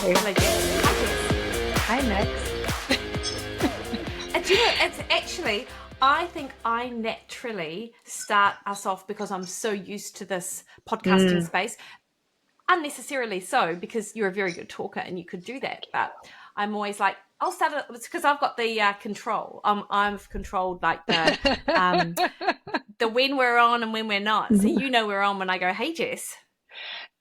Hi. Hello, Jess. Hi, Jess. Hi, Mix. And do you know, it's actually, I think I naturally start us off because I'm so used to this podcasting Mm. space, unnecessarily so, because you're a very good talker and you could do that. But I'm always like, I'll start it. It's because I've got the control. I've controlled like the when we're on and when we're not. So you know we're on when I go, hey, Jess.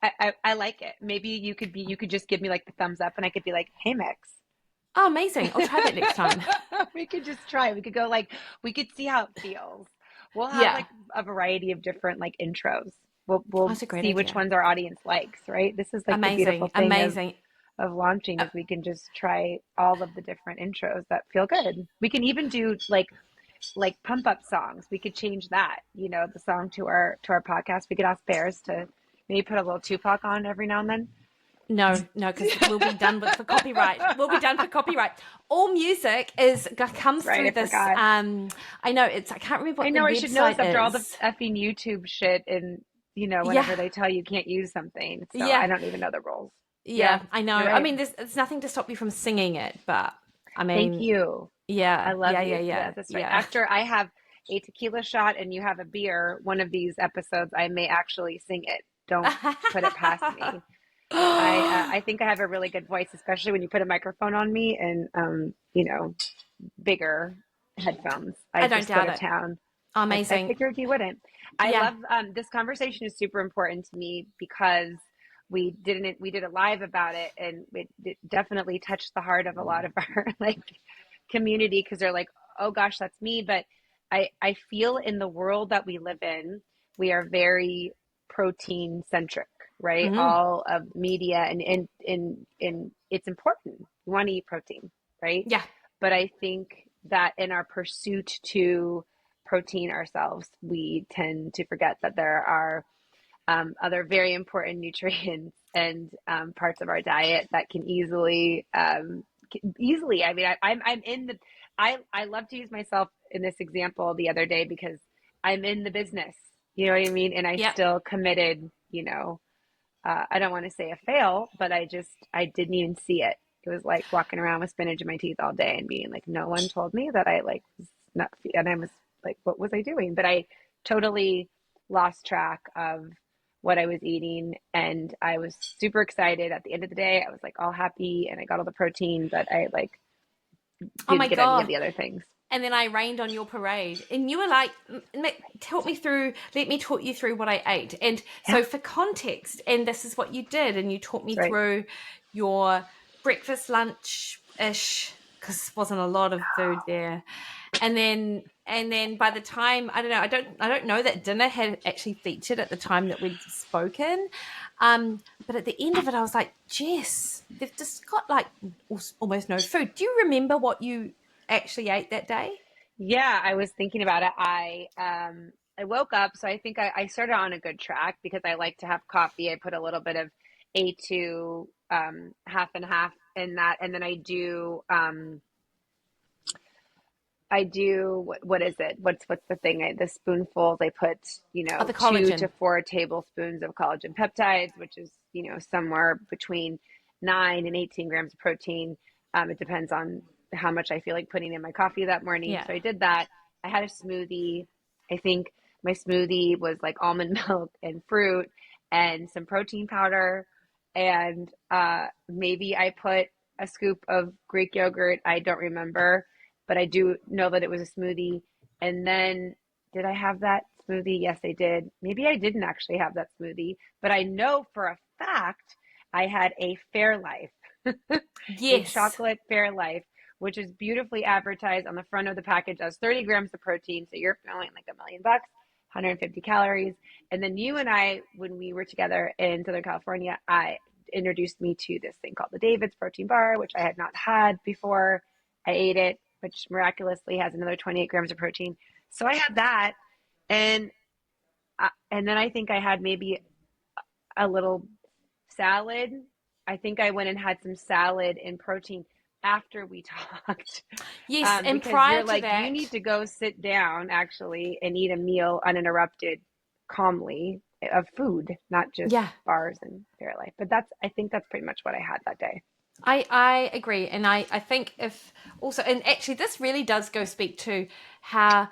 I like it. Maybe you could just give me like the thumbs up and I could be like, hey, Mix. Oh, amazing. I'll try that next time. We could just try. We could go like, we could see how it feels. We'll have Yeah. like a variety of different like intros. Oh, We'll that's a great see which idea. ones our audience likes, right? This is like the beautiful Amazing. thing Amazing. of launching is we can just try all of the different intros that feel good. We can even do like pump up songs. We could change that, the song to our podcast. We could ask Bears to maybe put a little Tupac on every now and then. No, because we'll be done with for copyright. We'll be done for copyright. All music comes Right, through I this. forgot. I know I can't remember I what the know I should know this website after all the is. effing YouTube shit and Yeah, whenever they tell you can't use something. So I yeah, don't even know the rules. Yeah, yeah. I know. you're I right. mean, there's nothing to stop you from singing it, but I Thank mean, you. I yeah, love yeah, you yeah, for yeah, that. That's right. yeah. After I have a tequila shot and you have a beer, one of these episodes, I may actually sing it. Don't put it past me. I think I have a really good voice, especially when you put a microphone on me and bigger headphones. I I don't just go doubt to it. town. I Amazing. figured you wouldn't. I Yeah. love this conversation is super important to me because we did a live about it and it definitely touched the heart of a lot of our like community because they're like, oh gosh, that's me. But I feel in the world that we live in, we are very protein centric, right? Hmm. All of media and it's important. We want to eat protein, right? Yeah. But I think that in our pursuit to protein ourselves, we tend to forget that there are other very important nutrients and parts of our diet that can easily. I mean, I'm in the. I love to use myself in this example the other day because I'm in the business. You know what I mean? And I Yep. still committed. I don't want to say a fail, but I didn't even see it. It was like walking around with spinach in my teeth all day and being like, no one told me that I like was not, and I was like, what was I doing? But I totally lost track of what I was eating. And I was super excited at the end of the day. I was like all happy and I got all the protein, but I like Oh my didn't get any of God. the other things. And then I rained on your parade, and you were like, "Talk me through. Let me talk you through what I ate." And Yeah, so, for context, and this is what you did, and you taught me that's right. through your breakfast, lunch ish, because wasn't a lot of food there, and then by the time I don't know, I don't know that dinner had actually featured at the time that we'd spoken, but at the end of it, I was like, Jess, they've just got like almost no food. Do you remember what you actually ate that day? Yeah, I was thinking about it. I woke up, so I think I started on a good track because I like to have coffee. I put a little bit of A2 half and half in that, and then I do what is it? What's the thing? The spoonfuls I put, Oh, the 2 to 4 tablespoons of collagen peptides, which is, somewhere between 9 and 18 grams of protein. It depends on how much I feel like putting in my coffee that morning. yeah. So I did that. I had a smoothie. I think my smoothie was like almond milk and fruit and some protein powder. And maybe I put a scoop of Greek yogurt. I don't remember, but I do know that it was a smoothie. And then did I have that smoothie? Yes, I did. Maybe I didn't actually have that smoothie, but I know for a fact I had a Fairlife, a Yes. chocolate Fairlife, which is beautifully advertised on the front of the package as 30 grams of protein. So you're feeling like $1,000,000, 150 calories. And then you and I, when we were together in Southern California, I introduced me to this thing called the David's protein bar, which I had not had before. I ate it, which miraculously has another 28 grams of protein. So I had that, and and then I think I had maybe a little salad. I think I went and had some salad and protein after we talked, Yes. And because prior you're to like, you that, need to go sit down actually and eat a meal uninterrupted, calmly. of food, not just Yeah. bars and Fairlife. But I think that's pretty much what I had that day. I agree. And I think if also, and actually, this really does go speak to how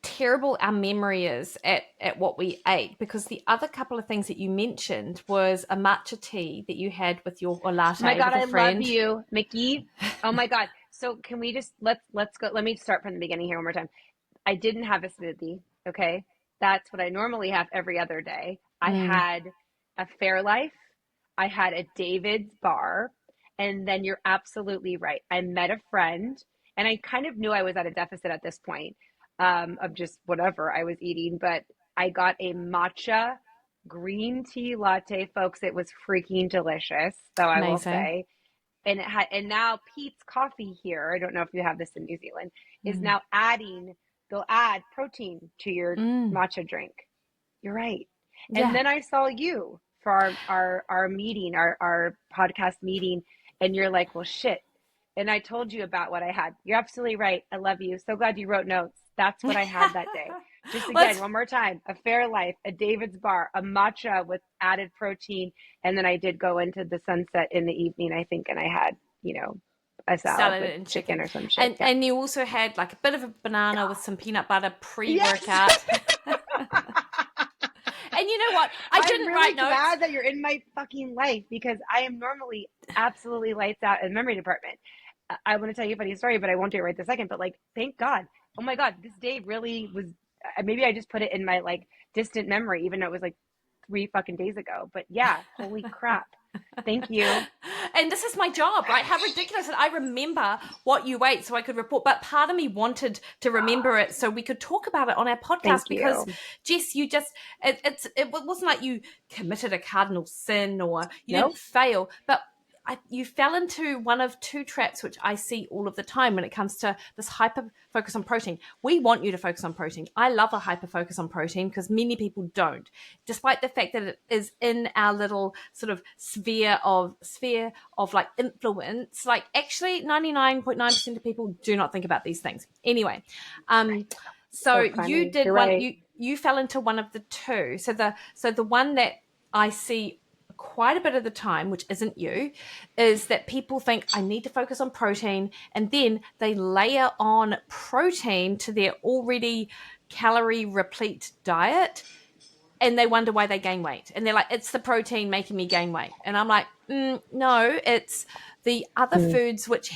terrible our memory is at what we ate, because the other couple of things that you mentioned was a matcha tea that you had with your, or Oh my latte God, with a I love friend. you, Mikki. Oh my God. So can we just let's go. Let me start from the beginning here one more time. I didn't have a smoothie. Okay. That's what I normally have every other day. I Mm, had a Fairlife. I had a David's bar. And then you're absolutely right. I met a friend and I kind of knew I was at a deficit at this point of just whatever I was eating. But I got a matcha green tea latte, folks. It was freaking delicious, though I will amazing. say. And now Pete's Coffee here, I don't know if you have this in New Zealand, is Mm, now they'll add protein to your mm, matcha drink. You're right. And yeah. then I saw you for our meeting, our podcast meeting, and you're like, well, shit. And I told you about what I had. You're absolutely right. I love you. So glad you wrote notes. That's what I had that day. Just Well, again, one more time, a Fairlife, a David's bar, a matcha with added protein. And then I did go into the sunset in the evening, I think, and I had, a salad salad with and chicken chicken. or some shit. And Yeah. and you also had like a bit of a banana with some peanut butter Yes. pre-workout. And you know what? I I'm didn't write really notes. glad that you're in my fucking life because I am normally absolutely lights out in the memory department. I want to tell you a funny story, but I won't do it right this second. But like, thank God. Oh my God, this day really was. Maybe I just put it in my like distant memory, even though it was like 3 fucking days ago. But yeah, holy crap. Thank you. And this is my job, right? How ridiculous that I remember what you ate so I could report. But part of me wanted to remember it so we could talk about it on our podcast, Thank because you. Jess, you just it wasn't like you committed a cardinal sin or you didn't Nope. fail, but you fell into one of two traps, which I see all of the time when it comes to this hyper focus on protein. We want you to focus on protein. I love a hyper focus on protein because many people don't, despite the fact that it is in our little sort of sphere of like influence. Like actually 99.9% of people do not think about these things. Anyway, so So you funny. did You're one, right. you fell into one of the two. So the one that I see quite a bit of the time, which isn't you, is that people think I need to focus on protein, and then they layer on protein to their already calorie replete diet, and they wonder why they gain weight. And they're like, it's the protein making me gain weight. And I'm like, no, it's the other Mm. foods which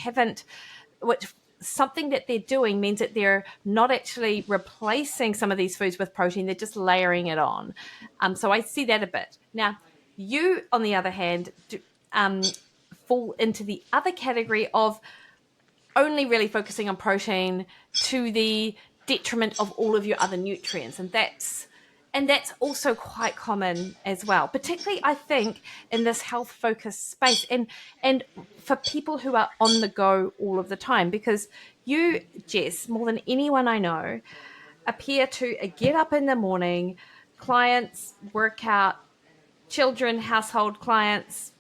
something that they're doing means that they're not actually replacing some of these foods with protein, they're just layering it on. So I see that a bit. Now, you, on the other hand, um, fall into the other category of only really focusing on protein to the detriment of all of your other nutrients. And that's also quite common as well, particularly I think in this health focused space, and for people who are on the go all of the time, because you, Jess, more than anyone I know, appear to get up in the morning, clients, workout, children, household, clients,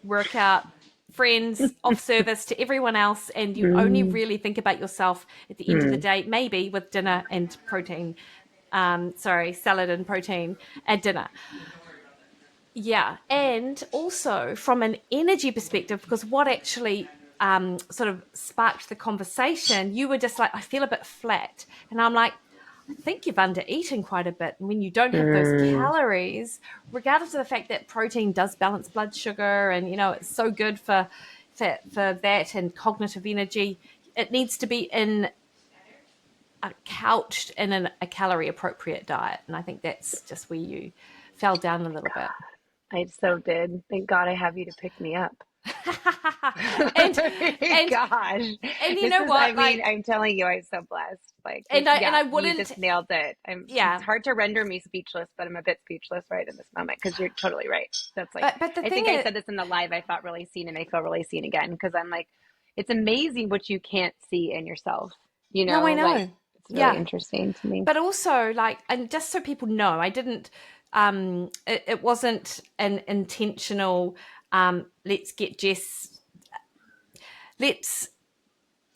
workout, friends, off service to everyone else, and you only Mm. really think about yourself at the end of the Mm. day, maybe with dinner and protein. Salad and protein at dinner. Yeah, and also from an energy perspective, because what actually sort of sparked the conversation, you were just like, I feel a bit flat. And I'm like, I think you've undereaten quite a bit. And when you don't have those Mm. calories, regardless of the fact that protein does balance blood sugar and, it's so good for that and cognitive energy, it needs to be in couched in a calorie appropriate diet. And I think that's just where you fell down a little bit. I so did. Thank God I have you to pick me up. and and Gosh, and you this know is, I what, mean, like, I'm telling you, I'm so blessed. Like, and yeah, I you wouldn't, just nailed it. It's yeah. hard to render me speechless, but I'm a bit speechless right in this moment because you're totally right. That's like, But the I thing think I is, said this in the live. I felt really seen and I feel really seen again because I'm like, it's amazing what you can't see in yourself, no, I like, know, it's really yeah. interesting to me. But also, like, and just so people know, I didn't. It wasn't an intentional. Let's get Jess. Let's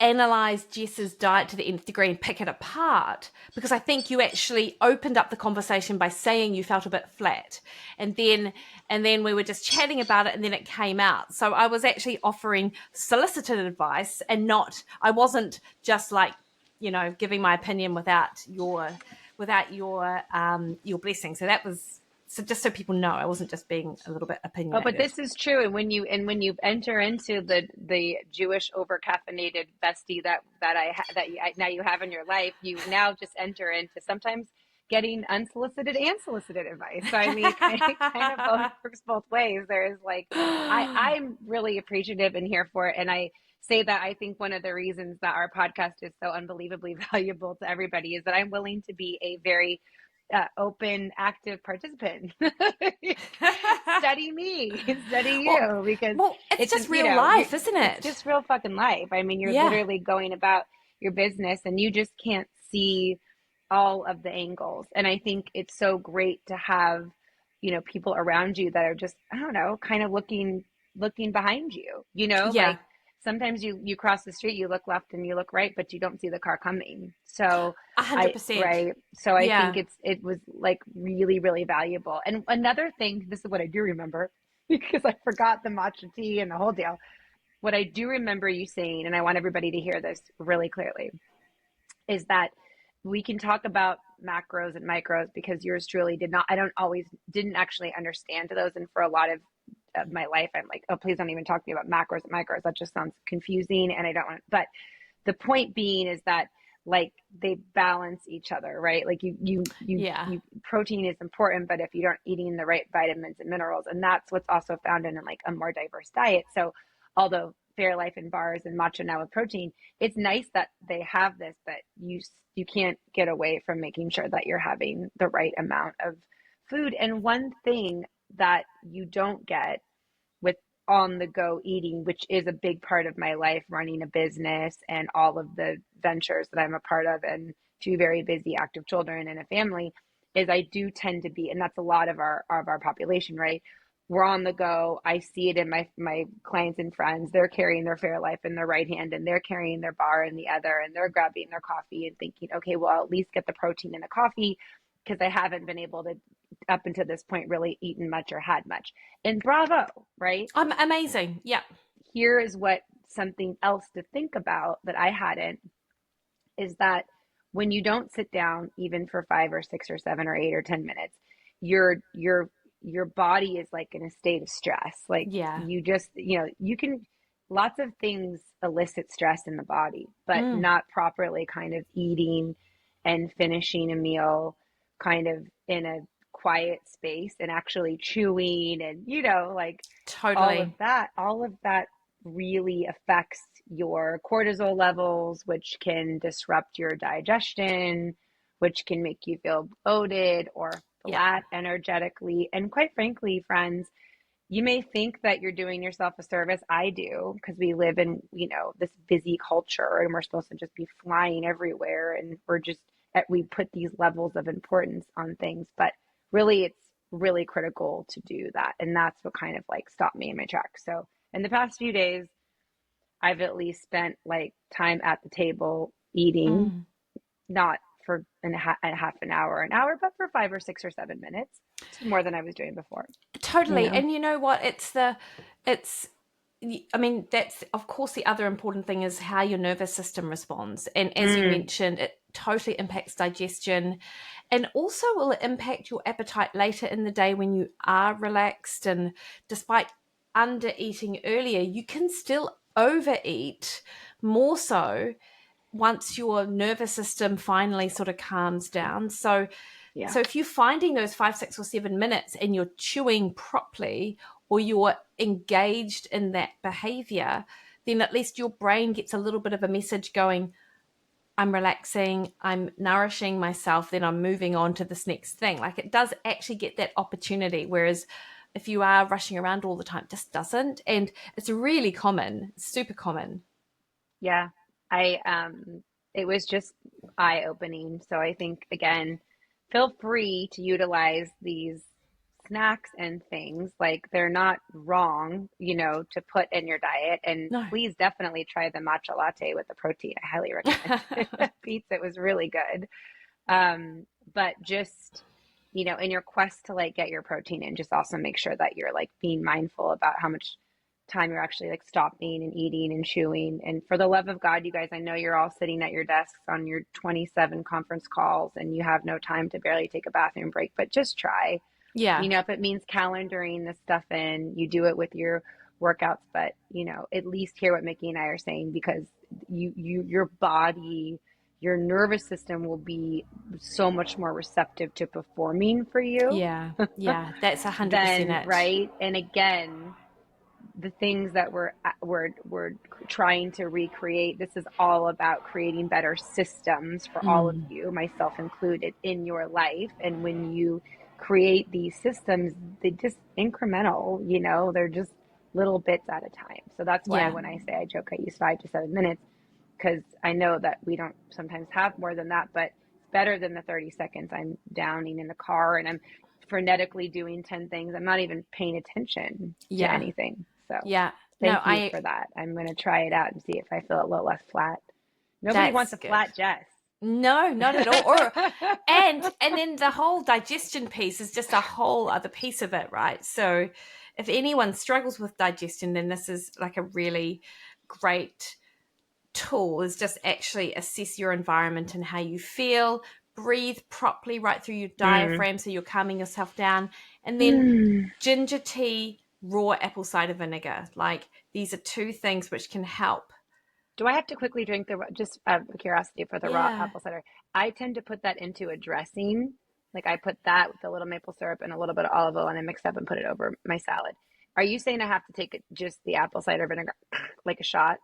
analyze Jess's diet to the nth degree and pick it apart, because I think you actually opened up the conversation by saying you felt a bit flat, and then we were just chatting about it, and then it came out. So I was actually offering solicited advice, and I wasn't just like, giving my opinion without your blessing. So that was, so just so people know, I wasn't just being a little bit Oh, but opinionated. this is true. And when you enter into the Jewish over caffeinated bestie that now you have in your life, you now just enter into sometimes getting unsolicited and solicited advice. So I mean, it kind of both works both ways. There's like, I'm really appreciative and here for it, and I say that I think one of the reasons that our podcast is so unbelievably valuable to everybody is that I'm willing to be a very open, active participant. Study me, study well, you, because it's it's just just, real life, isn't it's it? just real fucking life. I mean, you're Yeah, literally going about your business and you just can't see all of the angles. And I think it's so great to have, people around you that are just, I don't know, kind of looking behind you, yeah, like sometimes you cross the street, you look left and you look right, but you don't see the car coming. So 100%. right. So I think Yeah. it was like really, really valuable. And another thing, this is what I do remember because I forgot the matcha tea and the whole deal. What I do remember you saying, and I want everybody to hear this really clearly, is that we can talk about macros and micros because yours truly did not, I don't always, didn't actually understand those. And for a lot of my life, I'm like, oh, please don't even talk to me about macros and micros. That just sounds confusing. And I don't want, but the point being is that like they balance each other, right? Like Yeah. protein is important, but if you aren't eating the right vitamins and minerals, and that's what's also found in like a more diverse diet. So although Fairlife and bars and matcha now with protein, it's nice that they have this, but you can't get away from making sure that you're having the right amount of food. And one thing that you don't get with on the go eating, which is a big part of my life, running a business and all of the ventures that I'm a part of, and two very busy active children and a family, is I do tend to be, and that's a lot of our population, right? We're on the go. I see it in my clients and friends. They're carrying their Fairlife in their right hand and they're carrying their bar in the other, and they're grabbing their coffee and thinking, okay, well, I'll at least get the protein in the coffee because I haven't been able to, up until this point, really eaten much or had much. And bravo, right? I'm amazing. Yeah. Here is what something else to think about that I hadn't, is that when you don't sit down even for 5 or 6 or 7 or 8 or 10 minutes, your body is like in a state of stress. Like Yeah. you just, you can, lots of things elicit stress in the body, but Mm, not properly kind of eating and finishing a meal kind of in a quiet space and actually chewing and like totally. all of that really affects your cortisol levels, which can disrupt your digestion, which can make you feel bloated or Yeah. flat energetically. And quite frankly, friends, you may think that you're doing yourself a service. I do, because we live in, this busy culture and we're supposed to just be flying everywhere, and we put these levels of importance on things, but really it's really critical to do that. And that's what kind of like stopped me in my tracks. So in the past few days, I've at least spent like time at the table eating, Mm, not for a half an hour, but for 5 or 6 or 7 minutes. It's more than I was doing before, you totally. know? And you know what? It's, I mean, that's, of course, the other important thing is how your nervous system responds. And as you Mm, mentioned, it totally impacts digestion, and also will impact your appetite later in the day when you are relaxed. And despite under eating earlier, you can still overeat more so once your nervous system finally sort of calms down. yeah. So if you're finding those 5, 6, or 7 minutes and you're chewing properly, or you're engaged in that behavior, then at least your brain gets a little bit of a message going, I'm relaxing, I'm nourishing myself, then I'm moving on to this next thing. Like, it does actually get that opportunity. Whereas if you are rushing around all the time, it just doesn't. And it's really common, super common. Yeah. It was just eye opening. So I think, again, feel free to utilize these snacks and things, like they're not wrong, to put in your diet. And No. please definitely try the matcha latte with the protein. I highly recommend it. Pizza, it was really good. But just, in your quest to like get your protein in, just also make sure that you're like being mindful about how much time you're actually like stopping and eating and chewing. And for the love of God, you guys, I know you're all sitting at your desks on your 27 conference calls and you have no time to barely take a bathroom break, but just try. Yeah. If it means calendaring this stuff in, you do it with your workouts, but at least hear what Mikki and I are saying, because your body, your nervous system will be so much more receptive to performing for you Yeah. Yeah. That's 100% than, it. right. And again, the things that we're trying to recreate, this is all about creating better systems for all of you, myself included, in your life. And when you create these systems, they just incremental, they're just little bits at a time. So that's why Yeah. when I say, I joke, I use 5 to 7 minutes, because I know that we don't sometimes have more than that, but it's better than the 30 seconds I'm downing in the car and I'm frenetically doing 10 things. I'm not even paying attention to Yeah. anything. So Yeah. No, thank you for that. I'm going to try it out and see if I feel a little less flat. Nobody wants that's a good. flat Jess. No, not at all. And then the whole digestion piece is just a whole other piece of it, right? So if anyone struggles with digestion, then this is like a really great tool, is just actually assess your environment and how you feel, breathe properly right through your diaphragm so you're calming yourself down. And then ginger tea, raw apple cider vinegar. Like, these are two things which can help. Do I have to quickly drink just out of curiosity, for the raw Yeah. apple cider? I tend to put that into a dressing. Like I put that with a little maple syrup and a little bit of olive oil and I mix it up and put it over my salad. Are you saying I have to take just the apple cider vinegar, like a shot?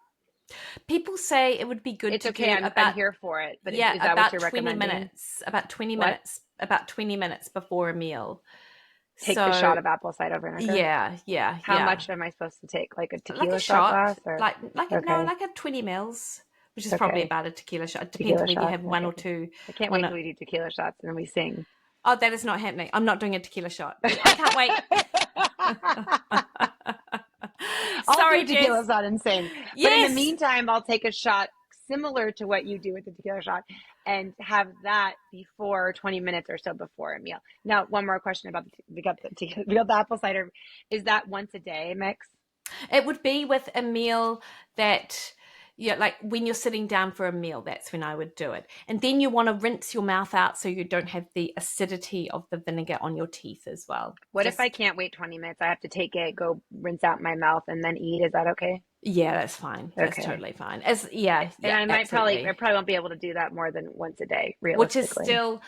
People say it would be good It's to okay. do I'm about, here for it. But yeah, is that what about you're 20 recommending? minutes, about 20 What? minutes, about 20 minutes before a meal. Take the shot So of apple cider vinegar? yeah, yeah, How yeah. much am I supposed to take? Like a Like a tequila shot shot, glass or? like a, no, Okay. like a 20 mils, which is probably Okay. about a tequila shot. It depends Tequila whether you shot. have one or Okay. two. I can't wait One. till we do tequila shots and then we sing. Oh, that is not happening. I'm not doing a tequila shot. I can't wait. I'll do Sorry, a tequila Jess. shot and sing. But in the Yes. meantime, I'll take a shot similar to what you do with the tequila shot and have that before 20 minutes or so before a meal. Now, one more question about we got the apple cider. Is that once a day mix? It would be with a meal that, yeah, like when you're sitting down for a meal, that's when I would do it. And then you want to rinse your mouth out so you don't have the acidity of the vinegar on your teeth as well. What if I Just, can't wait 20 minutes? I have to take it, go rinse out my mouth, and then eat. Is that okay? yeah, that's fine. That's Okay. totally fine. As yeah, And yeah, I absolutely. probably won't be able to do that more than once a day, Which is realistically. still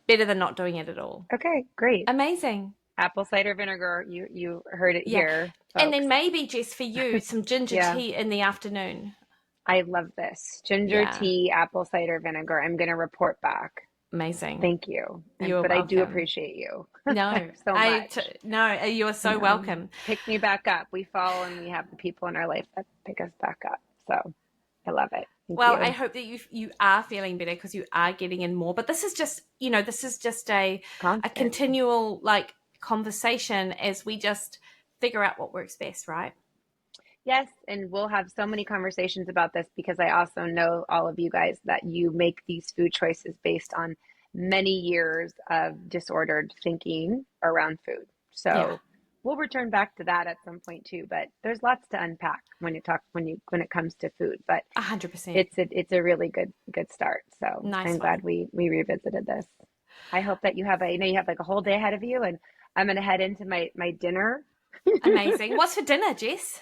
better than not doing it at all. Okay, great. Amazing. Apple cider vinegar. You heard it Yeah. here, And folks. then maybe, Jess, for you, some ginger Yeah. tea in the afternoon. I love this. Ginger Yeah. tea, apple cider vinegar. I'm going to report back. Amazing. Thank you. You're But I do welcome. appreciate you No, so much. no, you are so welcome. Pick me back up. We fall and we have the people in our life that pick us back up. So I love it. Thank Well, I you. hope that you are feeling better because you are getting in more. But this is just, this is just a Constant. continual like conversation as we just figure out what works best, right? Yes, and we'll have so many conversations about this because I also know all of you guys that you make these food choices based on many years of disordered thinking around food. Yeah, So we'll return back to that at some point too, but there's lots to unpack when it comes to food, but 100%. it's a really good start. So Nice I'm glad one. we revisited this. I hope that you have you have like a whole day ahead of you, and I'm going to head into my dinner. Amazing. What's for dinner, Jess?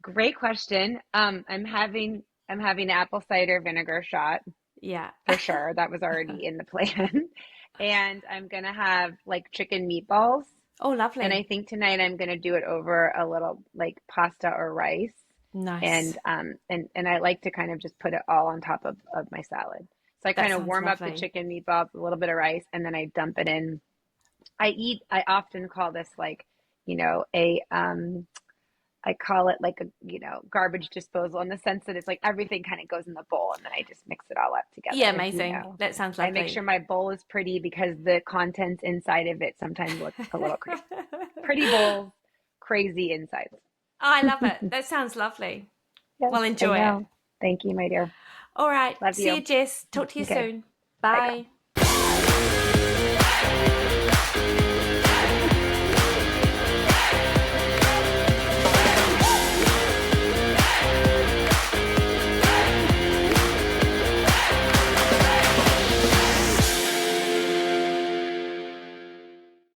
Great question. I'm having apple cider vinegar shot Yeah. for sure. That was already in the plan. And I'm gonna have like chicken meatballs. Oh, And I lovely. think tonight I'm gonna do it over a little like pasta or rice. Nice. And I like to kind of just put it all on top of my salad. So I That kind of sounds warm up the lovely. chicken meatballs, a little bit of rice, and then I dump it in. I often call this like, a I call it like a, garbage disposal in the sense that it's like everything kind of goes in the bowl and then I just mix it all up Yeah, together. amazing. That sounds I make sure lovely. my bowl is pretty because the contents inside of it sometimes look a little crazy. Pretty bowls, crazy insides. Oh, I love it. That sounds lovely. Yes, Well, I enjoy it. know. Thank you, my dear. All right. Love See you, you. Jess. Talk to you Okay. soon. Bye, girl. Bye.